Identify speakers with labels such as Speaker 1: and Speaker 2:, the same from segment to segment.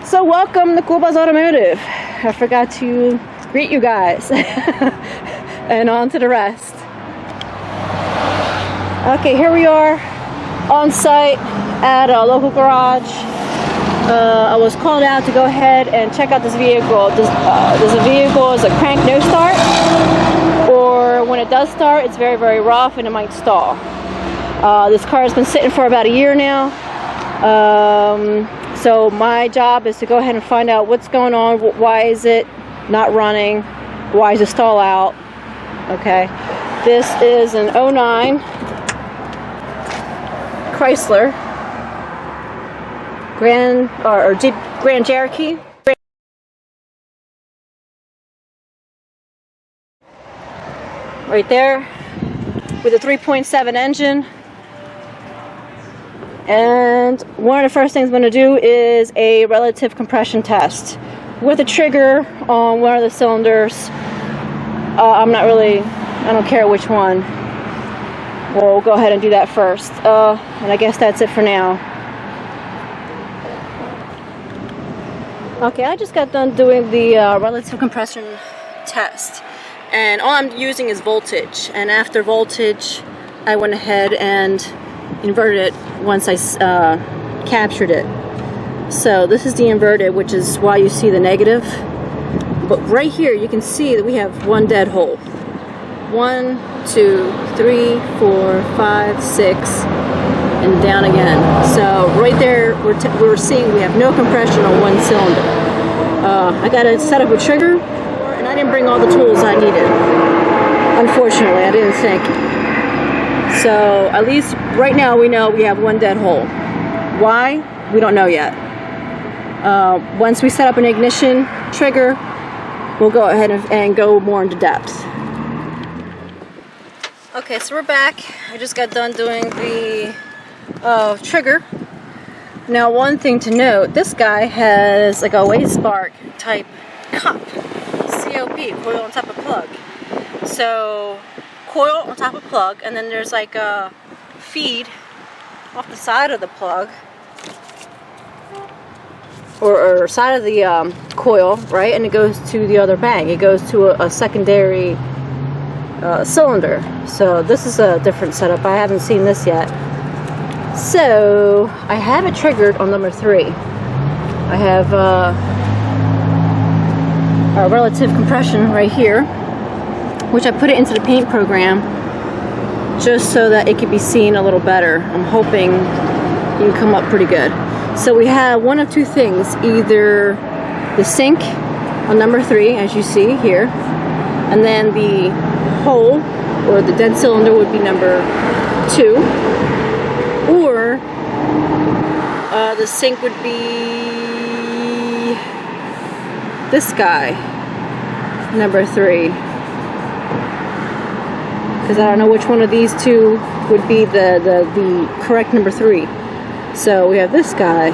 Speaker 1: So welcome to Cuba's Automotive. I forgot to greet you guys. And on to the rest. Okay, here we are on site at a local garage. I was called out to go ahead and check out this vehicle. This vehicle is a crank no start, or when it does start, it's very, very rough and it might stall. This car has been sitting for about a year now. So my job is to go ahead and find out what's going on. Why is it not running? Why is it stall out? Okay, this is an 09 Chrysler Jeep Grand Cherokee. Right there with a 3.7 engine. And one of the first things I'm going to do is a relative compression test with a trigger on one of the cylinders. I don't care which one. We'll go ahead and do that first. And I guess that's it for now. Okay, I just got done doing the relative compression test. And all I'm using is voltage. And after voltage, I went ahead and inverted it once I captured it. So this is the inverted, which is why you see the negative. But right here you can see that we have one dead hole. 1, 2, 3, 4, 5, 6, and down again. So right there we're seeing we have no compression on one cylinder. I got to set up a trigger, and I didn't bring all the tools I needed. Unfortunately, I didn't think. So at least right now we know we have one dead hole. Why? We don't know yet. Once we set up an ignition trigger, we'll go ahead and go more into depth. Okay, so we're back. I just got done doing the trigger. Now, one thing to note, this guy has like a waste spark type cup, COP, coil on top of plug. So coil on top of plug, and then there's like a feed off the side of the plug, or side of the coil, right? And it goes to the other bag. It goes to a secondary cylinder. So this is a different setup. I haven't seen this yet. So I have it triggered on number 3. I have a relative compression right here, which I put it into the paint program just so that it could be seen a little better. I'm hoping you can come up pretty good. So we have one of two things, either the sink on number 3, as you see here, and then the hole or the dead cylinder would be number 2, or the sink would be this guy, number 3. Because I don't know which one of these two would be the correct number 3. So we have this guy,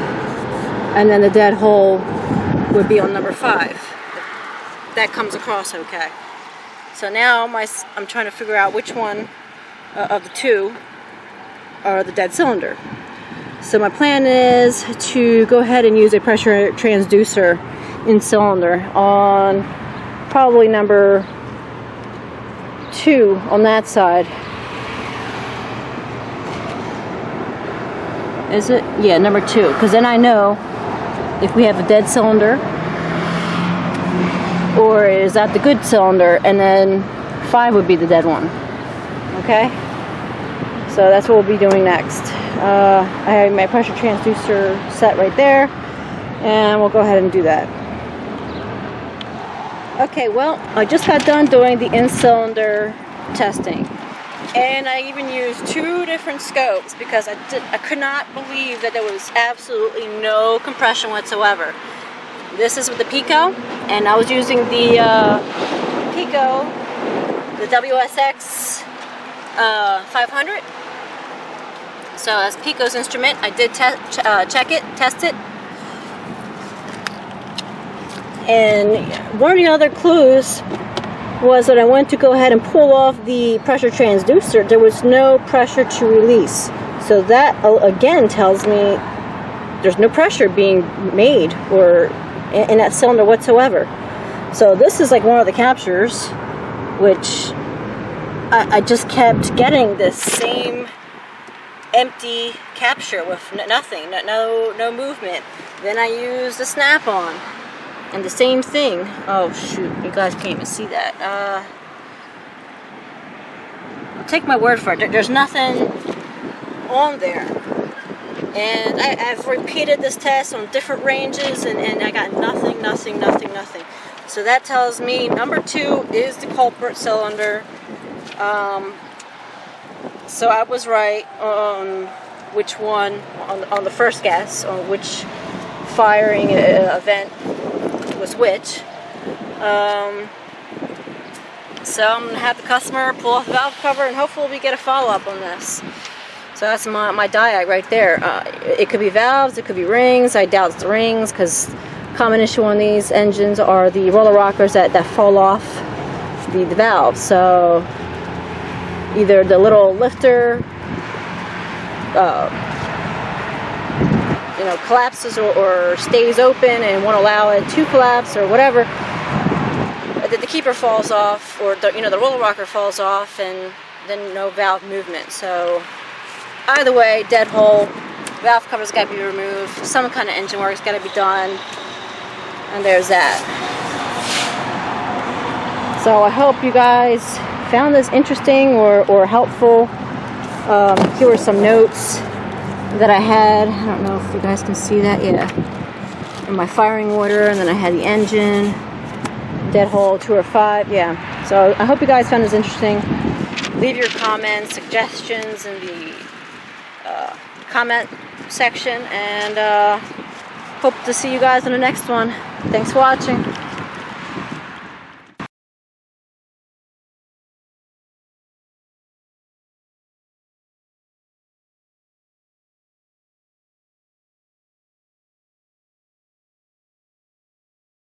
Speaker 1: and then the dead hole would be on number 5. That comes across okay. So now I'm trying to figure out which one of the two are the dead cylinder. So my plan is to go ahead and use a pressure transducer in cylinder on probably number 2 on that side. Is it? Yeah, number 2. Because then I know if we have a dead cylinder, or is that the good cylinder, and then 5 would be the dead one. Okay? So that's what we'll be doing next. I have my pressure transducer set right there, and we'll go ahead and do that. Okay, well, I just got done doing the in-cylinder testing, and I even used 2 different scopes because I could not believe that there was absolutely no compression whatsoever. This is with the Pico, and I was using the Pico, the WSX 500. So that's Pico's instrument. I did test it. And one of the other clues was that I went to go ahead and pull off the pressure transducer. There was no pressure to release. So that again tells me there's no pressure being made or in that cylinder whatsoever. So this is like one of the captures, which I just kept getting this same empty capture with nothing, no movement. Then I used the snap-on, and the same thing. Oh shoot, you guys can't even see that. I'll take my word for it. There's nothing on there. And I've repeated this test on different ranges, and I got nothing. So that tells me number 2 is the culprit cylinder. So I was right on which one, on the first guess, on which firing event was which. So I'm going to have the customer pull off the valve cover, and hopefully we get a follow-up on this. So that's my Diag right there. It could be valves, it could be rings. I doubt it's the rings, because common issue on these engines are the roller rockers that fall off the valve. So either the little lifter collapses or stays open and won't allow it to collapse, or whatever. The keeper falls off, or the roller rocker falls off, and then no valve movement. So either way, dead hole. Valve cover's got to be removed. Some kind of engine work's got to be done. And there's that. So I hope you guys found this interesting or helpful. Here were some notes that I had. I don't know if you guys can see that. Yeah. In my firing order, and then I had the engine, dead hole, 2 or 5. Yeah. So I hope you guys found this interesting. Leave your comments, suggestions in the comment section, and hope to see you guys in the next one. Thanks for watching.